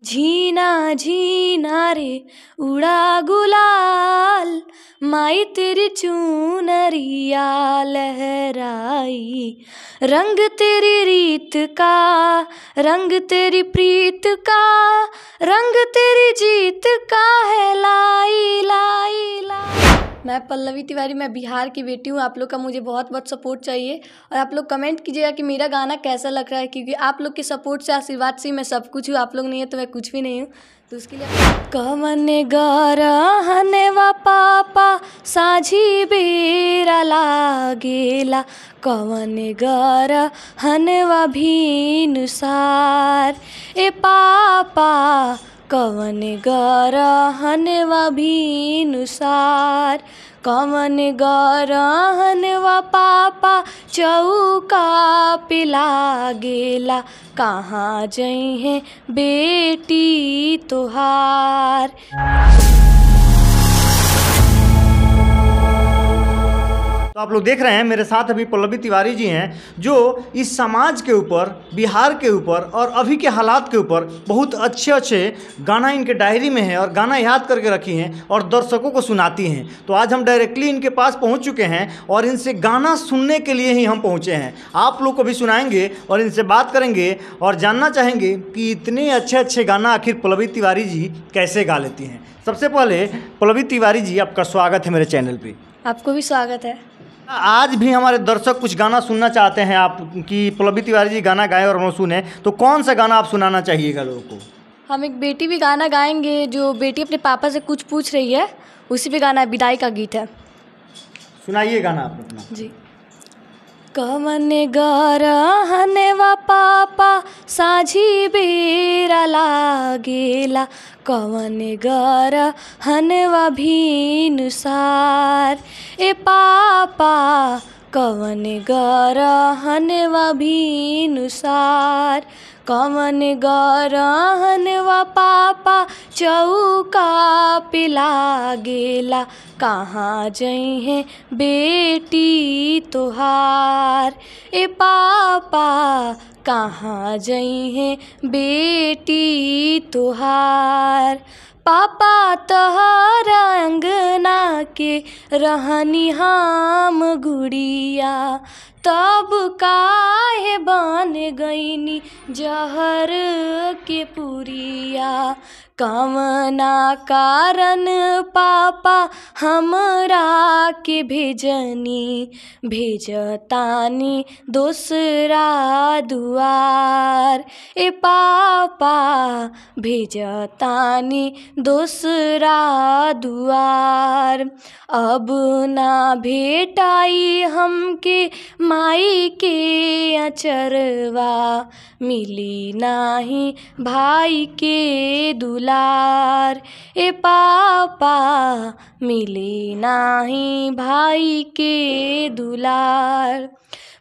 झीना झीना रे उड़ा गुलाल, माई तेरी चुनरिया लहराई। रंग तेरी रीत का, रंग तेरी प्रीत का, रंग तेरी जीत का है लाई लाई लाई। मैं पल्लवी तिवारी, मैं बिहार की बेटी हूँ। आप लोग का मुझे बहुत बहुत सपोर्ट चाहिए और आप लोग कमेंट कीजिएगा कि मेरा गाना कैसा लग रहा है, क्योंकि आप लोग के सपोर्ट से, आशीर्वाद से मैं सब कुछ हूँ। आप लोग नहीं है तो मैं कुछ भी नहीं हूँ। तो उसके लिए कवन गरहने वा पापा साझी बेरा लागेला, कवन गरहने वा भीनुसार ए पापा, कवन गरहने वा भीनुसार, कवन गरहन वा पापा चौका पे लागेला, कहाँ जइहे बेटी तोहार। तो आप लोग देख रहे हैं मेरे साथ अभी पल्लवी तिवारी जी हैं, जो इस समाज के ऊपर, बिहार के ऊपर और अभी के हालात के ऊपर बहुत अच्छे अच्छे गाना इनके डायरी में है और गाना याद करके रखी हैं और दर्शकों को सुनाती हैं। तो आज हम डायरेक्टली इनके पास पहुंच चुके हैं और इनसे गाना सुनने के लिए ही हम पहुंचे हैं। आप लोग को भी सुनाएंगे और इनसे बात करेंगे और जानना चाहेंगे कि इतने अच्छे अच्छे गाना आखिर पल्लवी तिवारी जी कैसे गा लेती हैं। सबसे पहले पल्लवी तिवारी जी, आपका स्वागत है मेरे चैनल पर। आपको भी स्वागत है। आज भी हमारे दर्शक कुछ गाना सुनना चाहते हैं आप कि पल्लवी तिवारी जी गाना गाएं और हम सुने, तो कौन सा गाना आप सुनाना चाहिएगा लोगों को? हम एक बेटी भी गाना गाएंगे, जो बेटी अपने पापा से कुछ पूछ रही है, उसी पे गाना है, विदाई का गीत है। सुनाइए गाना आप अपना जी। कवन गरहने वा पापा साझी बेरा लागेला, कवन गरहने वा भीनुसार ए पापा, कवन गरहने वा भीनुसार, कवन गरहने वा पापा चौका पे लागेला, कहाँ जइहे बेटी तोहार ए पापा, कहाँ जइहे बेटी तोहार। पापा तोहरा अंगना के रहनी हम गुड़िया, तब काहे बन गईनी जहर के पुरिया, कवना कारण पापा हमरा के भेजनी, भेजतानी दूसरा दुआर ए पापा, भेजतानी दूसरा दुआर। अब ना भेटाई हमके माई के अचरवा, मिली नाही भाई के दुलार ए पापा, मिली नाही भाई के दुलार।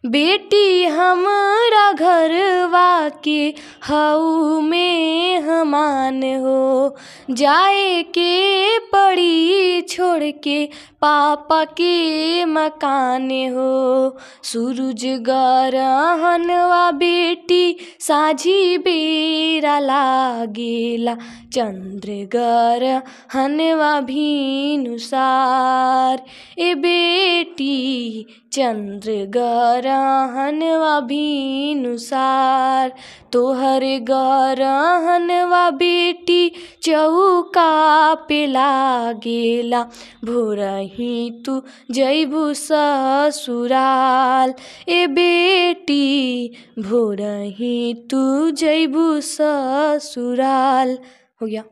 बेटी हमरा घरवा के हऊ में हमान हो, जाए के पड़ी छोड़ के पापा के मकान हो। सूरज गरहनवा बेटी साझी बेरा लागेला, चंद्र गरहनवा भीनुसार ए बेटी, चंद्र गरहनवा भीनुसार। तोहर गरहनवा बेटी चौका पे लागेला, भोरही तू जइबू ससुराल ए बेटी, भोरही तू जइबू ससुराल। हो गया।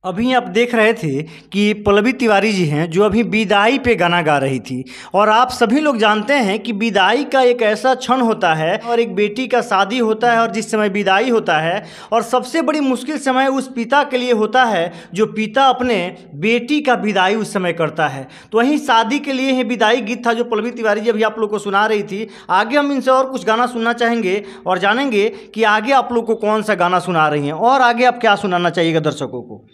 अभी आप देख रहे थे कि पल्लवी तिवारी जी हैं, जो अभी विदाई पे गाना गा रही थी। और आप सभी लोग जानते हैं कि विदाई का एक ऐसा क्षण होता है और एक बेटी का शादी होता है और जिस समय विदाई होता है, और सबसे बड़ी मुश्किल समय उस पिता के लिए होता है जो पिता अपने बेटी का विदाई उस समय करता है। तो वहीं शादी के लिए ही विदाई गीत था जो पल्लवी तिवारी जी अभी आप लोग को सुना रही थी। आगे हम इनसे और कुछ गाना सुनना चाहेंगे और जानेंगे कि आगे आप लोग को कौन सा गाना सुना रही हैं और आगे आप क्या सुनाना चाहिएगा दर्शकों को।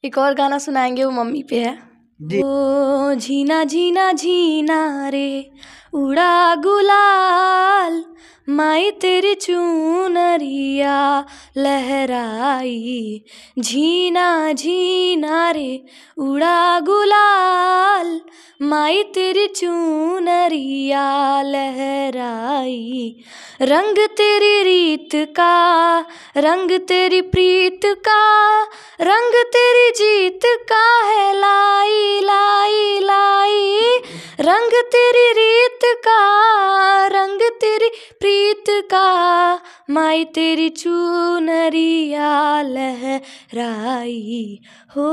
एक और गाना सुनाएंगे, वो मम्मी पे है। ओ झीना झीना झीना रे उड़ा गुलाल माई तेरी चुनरिया लहराई, झीना झीना रे उड़ा गुलाल माई तेरी चुनरिया लहराई। रंग तेरी रीत का, रंग तेरी प्रीत का, रंग तेरी जीत का है लाई लाई लाई। रंग तेरी रीत का, रंग तेरी प्रीत का, माई तेरी चुनरिया लहराई। हो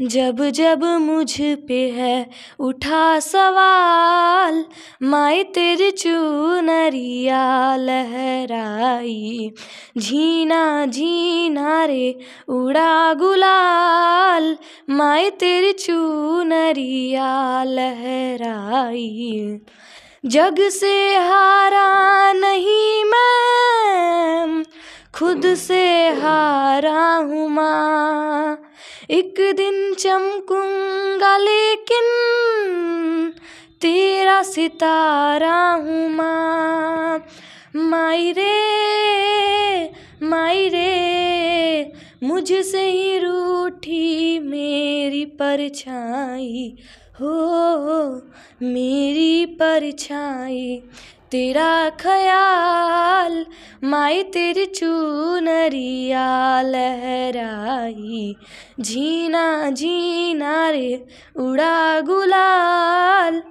जब जब मुझ पे है उठा सवाल, माई तेरी चुनरिया लहराई। झीना झीना रे उड़ा गुलाल माई तेरी चुनरिया लहराई। जग से हारा नहीं मैं, खुद से हारा हूँ माँ। एक दिन चमकूंगा लेकिन तेरा सितारा हूँ माँ। माई रे मुझसे ही रूठी मेरी परछाई, हो मेरी परछाई। तेरा ख्याल माई तेरी चुनरिया लहराई। झीना झीना रे उड़ा गुलाल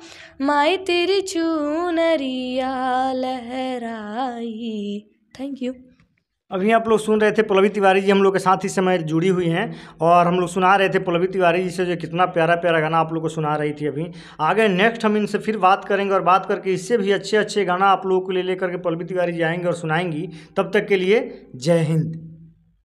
माई तेरी चुनरिया लहराई। Thank you. अभी आप लोग सुन रहे थे पल्लवी तिवारी जी हम लोग के साथ इस समय जुड़ी हुई हैं और हम लोग सुना रहे थे पल्लवी तिवारी जी से जो कितना प्यारा प्यारा गाना आप लोग को सुना रही थी। अभी आगे नेक्स्ट हम इनसे फिर बात करेंगे और बात करके इससे भी अच्छे अच्छे गाना आप लोगों को ले लेकर के पल्लवी तिवारी जी आएंगे और सुनाएंगी। तब तक के लिए जय हिंद।